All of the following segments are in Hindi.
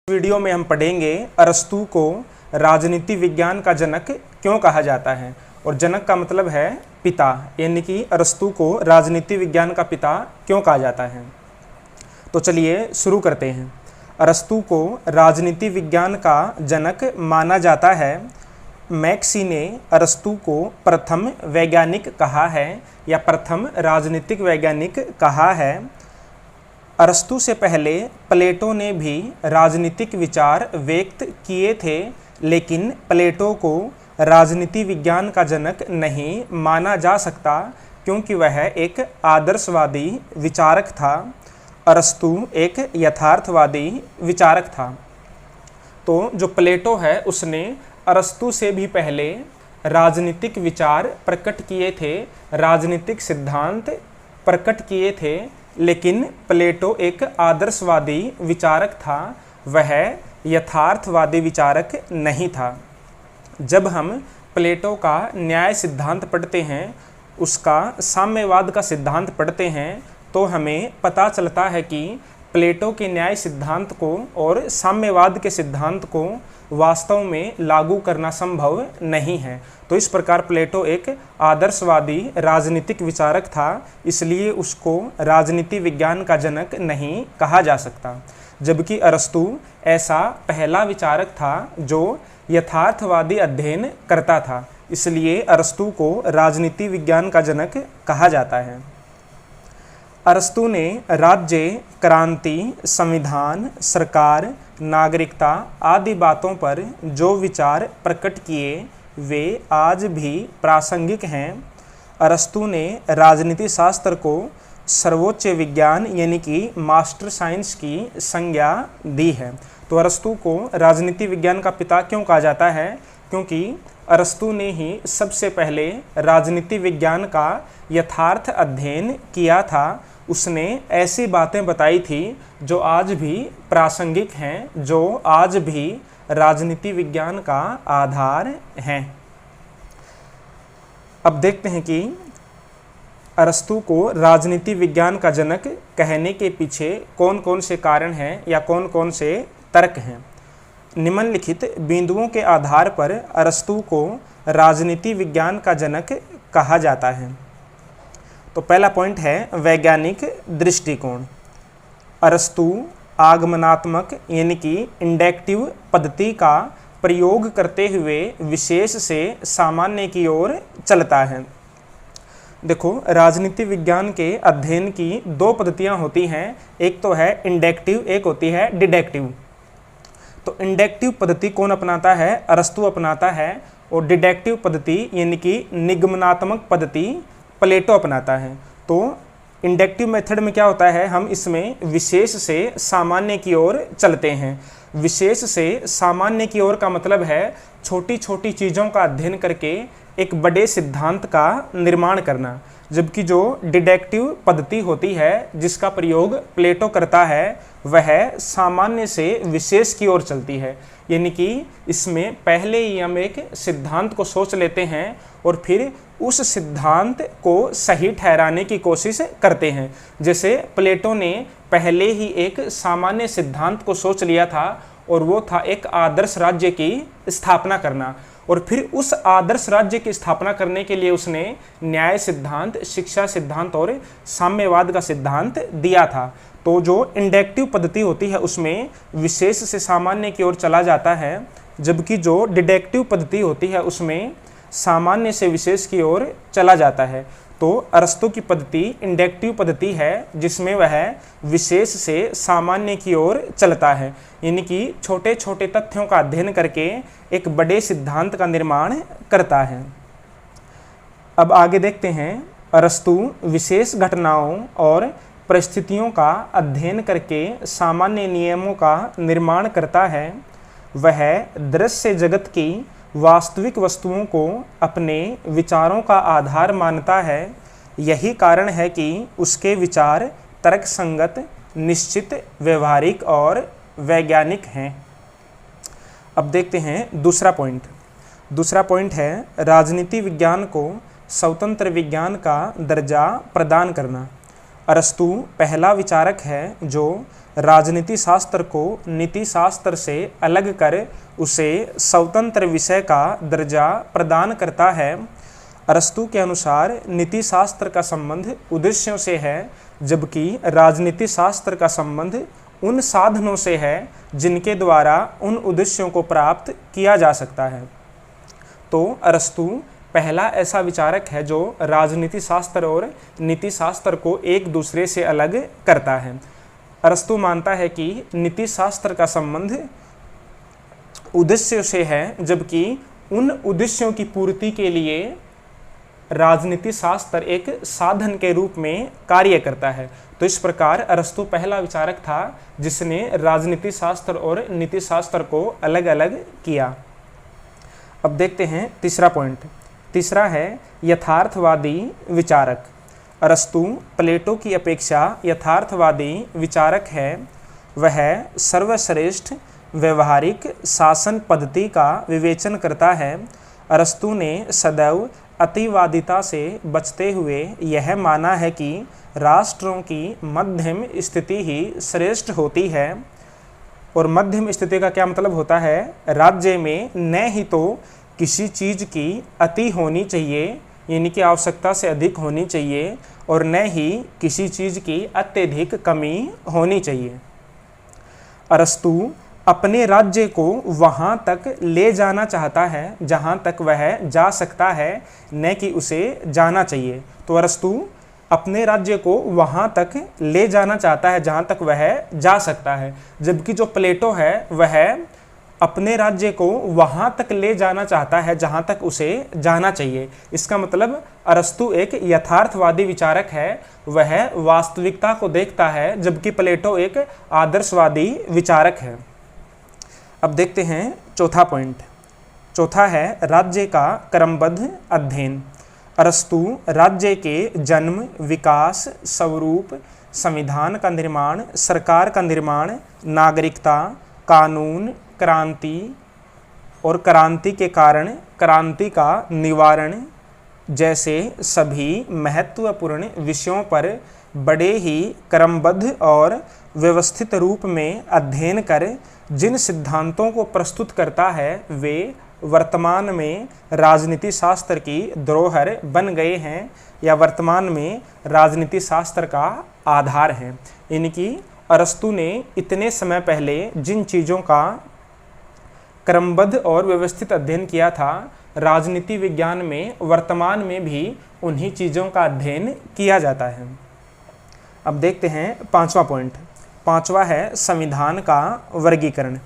वीडियो में हम पढ़ेंगे अरस्तू को राजनीति विज्ञान का जनक क्यों कहा जाता है। और जनक का मतलब है पिता, यानी कि अरस्तू को राजनीति विज्ञान का पिता क्यों कहा जाता है। तो चलिए शुरू करते हैं। अरस्तू को राजनीति विज्ञान का जनक माना जाता है। मैक्सी ने अरस्तू को प्रथम वैज्ञानिक कहा है या प्रथम राजनीतिक वैज्ञानिक कहा है। अरस्तू से पहले प्लेटो ने भी राजनीतिक विचार व्यक्त किए थे, लेकिन प्लेटो को राजनीति विज्ञान का जनक नहीं माना जा सकता क्योंकि वह एक आदर्शवादी विचारक था। अरस्तू एक यथार्थवादी विचारक था। तो जो प्लेटो है उसने अरस्तू से भी पहले राजनीतिक विचार प्रकट किए थे, राजनीतिक सिद्धांत प्रकट किए थे, लेकिन प्लेटो एक आदर्शवादी विचारक था, वह यथार्थवादी विचारक नहीं था। जब हम प्लेटो का न्याय सिद्धांत पढ़ते हैं, उसका साम्यवाद का सिद्धांत पढ़ते हैं, तो हमें पता चलता है कि प्लेटो के न्याय सिद्धांत को और साम्यवाद के सिद्धांत को वास्तव में लागू करना संभव नहीं है। तो इस प्रकार प्लेटो एक आदर्शवादी राजनीतिक विचारक था, इसलिए उसको राजनीति विज्ञान का जनक नहीं कहा जा सकता। जबकि अरस्तू ऐसा पहला विचारक था जो यथार्थवादी अध्ययन करता था, इसलिए अरस्तू को राजनीति विज्ञान का जनक कहा जाता है। अरस्तू ने राज्य, क्रांति, संविधान, सरकार, नागरिकता आदि बातों पर जो विचार प्रकट किए वे आज भी प्रासंगिक हैं। अरस्तू ने राजनीति शास्त्र को सर्वोच्च विज्ञान यानी कि मास्टर साइंस की संज्ञा दी है। तो अरस्तू को राजनीति विज्ञान का पिता क्यों कहा जाता है? क्योंकि अरस्तू ने ही सबसे पहले राजनीति विज्ञान का यथार्थ अध्ययन किया था। उसने ऐसी बातें बताई थी जो आज भी प्रासंगिक हैं, जो आज भी राजनीति विज्ञान का आधार हैं। अब देखते हैं कि अरस्तू को राजनीति विज्ञान का जनक कहने के पीछे कौन कौन से कारण हैं या कौन कौन से तर्क हैं। निम्नलिखित बिंदुओं के आधार पर अरस्तू को राजनीति विज्ञान का जनक कहा जाता है। तो पहला पॉइंट है वैज्ञानिक दृष्टिकोण। अरस्तू आगमनात्मक यानी कि इंडक्टिव पद्धति का प्रयोग करते हुए विशेष से सामान्य की ओर चलता है। देखो, राजनीति विज्ञान के अध्ययन की दो पद्धतियां होती हैं, एक तो है इंडक्टिव, एक होती है डिडक्टिव। तो इंडक्टिव पद्धति कौन अपनाता है? अरस्तू अपनाता है। और डिडक्टिव पद्धति यानी कि निगमनात्मक पद्धति प्लेटो अपनाता है। तो इंडक्टिव मेथड में क्या होता है, हम इसमें विशेष से सामान्य की ओर चलते हैं। विशेष से सामान्य की ओर का मतलब है छोटी छोटी चीज़ों का अध्ययन करके एक बड़े सिद्धांत का निर्माण करना। जबकि जो डिडक्टिव पद्धति होती है जिसका प्रयोग प्लेटो करता है, वह सामान्य से विशेष की ओर चलती है। यानी कि इसमें पहले ही हम एक सिद्धांत को सोच लेते हैं और फिर उस सिद्धांत को सही ठहराने की कोशिश करते हैं। जैसे प्लेटो ने पहले ही एक सामान्य सिद्धांत को सोच लिया था और वो था एक आदर्श राज्य की स्थापना करना, और फिर उस आदर्श राज्य की स्थापना करने के लिए उसने न्याय सिद्धांत, शिक्षा सिद्धांत और साम्यवाद का सिद्धांत दिया था। तो जो इंडक्टिव पद्धति होती है उसमें विशेष से सामान्य की ओर चला जाता है, जबकि जो डिडक्टिव पद्धति होती है उसमें सामान्य से विशेष की ओर चला जाता है। तो अरस्तू की पद्धति इंडक्टिव पद्धति है जिसमें वह विशेष से सामान्य की ओर चलता है, यानी कि छोटे छोटे तथ्यों का अध्ययन करके एक बड़े सिद्धांत का निर्माण करता है। अब आगे देखते हैं। अरस्तू विशेष घटनाओं और परिस्थितियों का अध्ययन करके सामान्य नियमों का निर्माण करता है। वह दृश्य जगत की वास्तविक वस्तुओं को अपने विचारों का आधार मानता है। यही कारण है कि उसके विचार तर्कसंगत, निश्चित, व्यवहारिक और वैज्ञानिक हैं। अब देखते हैं दूसरा पॉइंट। दूसरा पॉइंट है राजनीति विज्ञान को स्वतंत्र विज्ञान का दर्जा प्रदान करना। अरस्तु पहला विचारक है जो राजनीति शास्त्र को नीति शास्त्र से अलग कर उसे स्वतंत्र विषय का दर्जा प्रदान करता है। अरस्तु के अनुसार नीति शास्त्र का संबंध उद्देश्यों से है, जबकि राजनीति शास्त्र का संबंध उन साधनों से है जिनके द्वारा उन उद्देश्यों को प्राप्त किया जा सकता है। तो अरस्तु पहला ऐसा विचारक है जो राजनीति शास्त्र और नीति शास्त्र को एक दूसरे से अलग करता है। अरस्तु मानता है कि नीति शास्त्र का संबंध उद्देश्यों से है, जबकि उन उद्देश्यों की पूर्ति के लिए राजनीति शास्त्र एक साधन के रूप में कार्य करता है। तो इस प्रकार अरस्तु पहला विचारक था जिसने राजनीति शास्त्र और नीति शास्त्र को अलग अलग किया। अब देखते हैं तीसरा पॉइंट। तीसरा है यथार्थवादी विचारक। अरस्तु प्लेटो की अपेक्षा यथार्थवादी विचारक है। वह सर्वश्रेष्ठ व्यवहारिक शासन पद्धति का विवेचन करता है। अरस्तु ने सदैव अतिवादिता से बचते हुए यह माना है कि राष्ट्रों की मध्यम स्थिति ही श्रेष्ठ होती है। और मध्यम स्थिति का क्या मतलब होता है? राज्य में न ही तो किसी चीज़ की अति होनी चाहिए, यानी कि आवश्यकता से अधिक होनी चाहिए, और न ही किसी चीज़ की अत्यधिक कमी होनी चाहिए। अरस्तु अपने राज्य को वहाँ तक ले जाना चाहता है जहाँ तक वह जा सकता है, न कि उसे जाना चाहिए। तो अरस्तु अपने राज्य को वहाँ तक ले जाना चाहता है जहाँ तक वह जा सकता है, जबकि जो प्लेटो है वह अपने राज्य को वहाँ तक ले जाना चाहता है जहाँ तक उसे जाना चाहिए। इसका मतलब अरस्तु एक यथार्थवादी विचारक है, वह वास्तविकता को देखता है, जबकि प्लेटो एक आदर्शवादी विचारक है। अब देखते हैं चौथा पॉइंट। चौथा है राज्य का क्रमबद्ध अध्ययन। अरस्तु राज्य के जन्म, विकास, स्वरूप, संविधान का निर्माण, सरकार का निर्माण, नागरिकता, कानून, क्रांति और क्रांति के कारण क्रांति का निवारण जैसे सभी महत्वपूर्ण विषयों पर बड़े ही क्रमबद्ध और व्यवस्थित रूप में अध्ययन कर जिन सिद्धांतों को प्रस्तुत करता है वे वर्तमान में राजनीति शास्त्र की धरोहर बन गए हैं या वर्तमान में राजनीति शास्त्र का आधार हैं। यानी कि अरस्तु ने इतने समय पहले जिन चीज़ों का क्रमबद्ध और व्यवस्थित अध्ययन किया था, राजनीति विज्ञान में वर्तमान में भी उन्हीं चीज़ों का अध्ययन किया जाता है। अब देखते हैं पांचवा पॉइंट। पांचवा है संविधान का वर्गीकरण।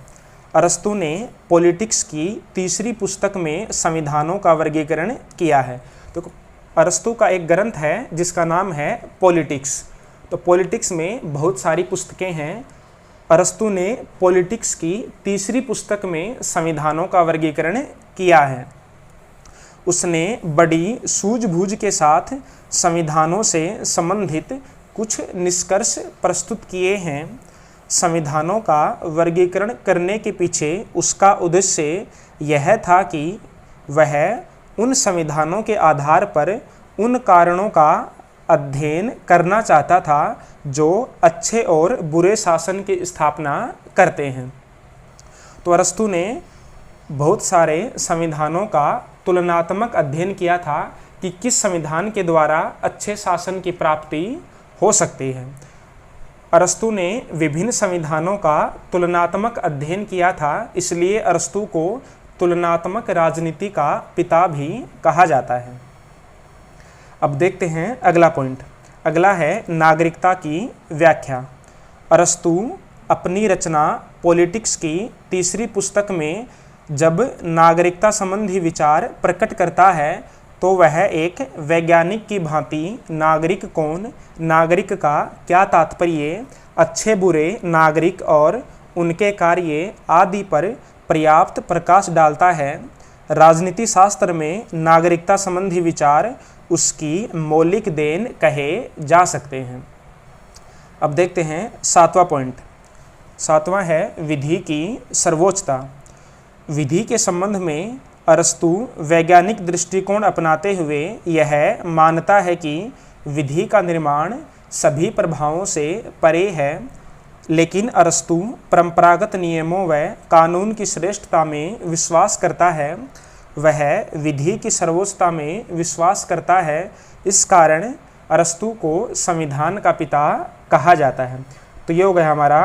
अरस्तु ने पॉलिटिक्स की तीसरी पुस्तक में संविधानों का वर्गीकरण किया है। तो अरस्तु का एक ग्रंथ है जिसका नाम है पॉलिटिक्स। तो पॉलिटिक्स में बहुत सारी पुस्तकें हैं। अरस्तु ने पॉलिटिक्स की तीसरी पुस्तक में संविधानों का वर्गीकरण किया है। उसने बड़ी सूझबूझ के साथ संविधानों से संबंधित कुछ निष्कर्ष प्रस्तुत किए हैं। संविधानों का वर्गीकरण करने के पीछे उसका उद्देश्य यह था कि वह उन संविधानों के आधार पर उन कारणों का अध्ययन करना चाहता था जो अच्छे और बुरे शासन की स्थापना करते हैं। तो अरस्तु ने बहुत सारे संविधानों का तुलनात्मक अध्ययन किया था कि किस संविधान के द्वारा अच्छे शासन की प्राप्ति हो सकती है। अरस्तु ने विभिन्न संविधानों का तुलनात्मक अध्ययन किया था, इसलिए अरस्तु को तुलनात्मक राजनीति का पिता भी कहा जाता है। अब देखते हैं अगला पॉइंट। अगला है नागरिकता की व्याख्या। अरस्तु अपनी रचना पॉलिटिक्स की तीसरी पुस्तक में जब नागरिकता संबंधी विचार प्रकट करता है तो वह एक वैज्ञानिक की भांति नागरिक कौन, नागरिक का क्या तात्पर्य, अच्छे बुरे नागरिक और उनके कार्य आदि पर पर्याप्त प्रकाश डालता है। राजनीति शास्त्र में नागरिकता संबंधी विचार उसकी मौलिक देन कहे जा सकते हैं। अब देखते हैं सातवां पॉइंट। सातवां है विधि की सर्वोच्चता। विधि के संबंध में अरस्तु वैज्ञानिक दृष्टिकोण अपनाते हुए यह मानता है कि विधि का निर्माण सभी प्रभावों से परे है, लेकिन अरस्तु परंपरागत नियमों व कानून की श्रेष्ठता में विश्वास करता है। वह विधि की सर्वोच्चता में विश्वास करता है। इस कारण अरस्तु को संविधान का पिता कहा जाता है। तो ये हो गया हमारा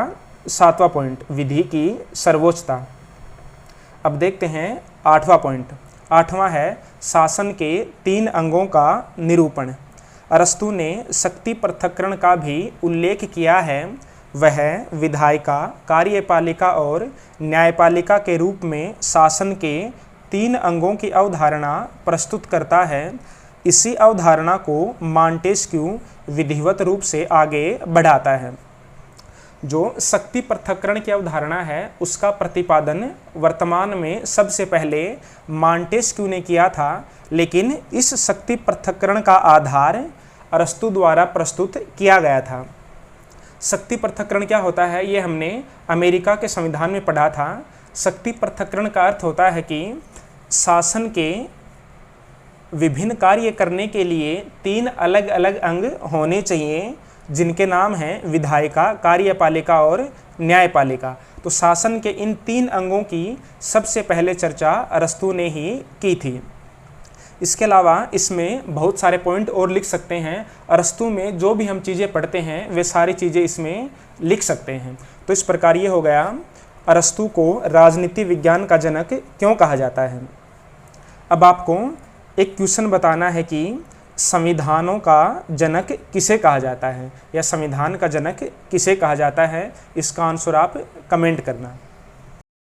7वां पॉइंट, विधि की सर्वोच्चता। अब देखते हैं 8वां पॉइंट। 8वां है शासन के 3 अंगों का निरूपण। अरस्तु ने शक्ति पृथक्करण का भी उल्लेख किया है। वह विधायिका, कार्यपालिका और न्यायपालिका के रूप में शासन के 3 अंगों की अवधारणा प्रस्तुत करता है। इसी अवधारणा को मॉन्टेस्क्यू विधिवत रूप से आगे बढ़ाता है। जो शक्ति पृथक्करण की अवधारणा है उसका प्रतिपादन वर्तमान में सबसे पहले मॉन्टेस्क्यू ने किया था, लेकिन इस शक्ति पृथक्करण का आधार अरस्तु द्वारा प्रस्तुत किया गया था। शक्ति पृथक्करण क्या होता है, ये हमने अमेरिका के संविधान में पढ़ा था। शक्ति पृथक्करण का अर्थ होता है कि शासन के विभिन्न कार्य करने के लिए 3 अलग अलग अंग होने चाहिए, जिनके नाम हैं विधायिका, कार्यपालिका और न्यायपालिका। तो शासन के इन 3 अंगों की सबसे पहले चर्चा अरस्तु ने ही की थी। इसके अलावा इसमें बहुत सारे पॉइंट और लिख सकते हैं। अरस्तु में जो भी हम चीज़ें पढ़ते हैं वे सारी चीज़ें इसमें लिख सकते हैं। तो इस प्रकार ये हो गया अरस्तु को राजनीति विज्ञान का जनक क्यों कहा जाता है। अब आपको एक क्वेश्चन बताना है कि संविधानों का जनक किसे कहा जाता है, या संविधान का जनक किसे कहा जाता है। इसका आंसर आप कमेंट करना।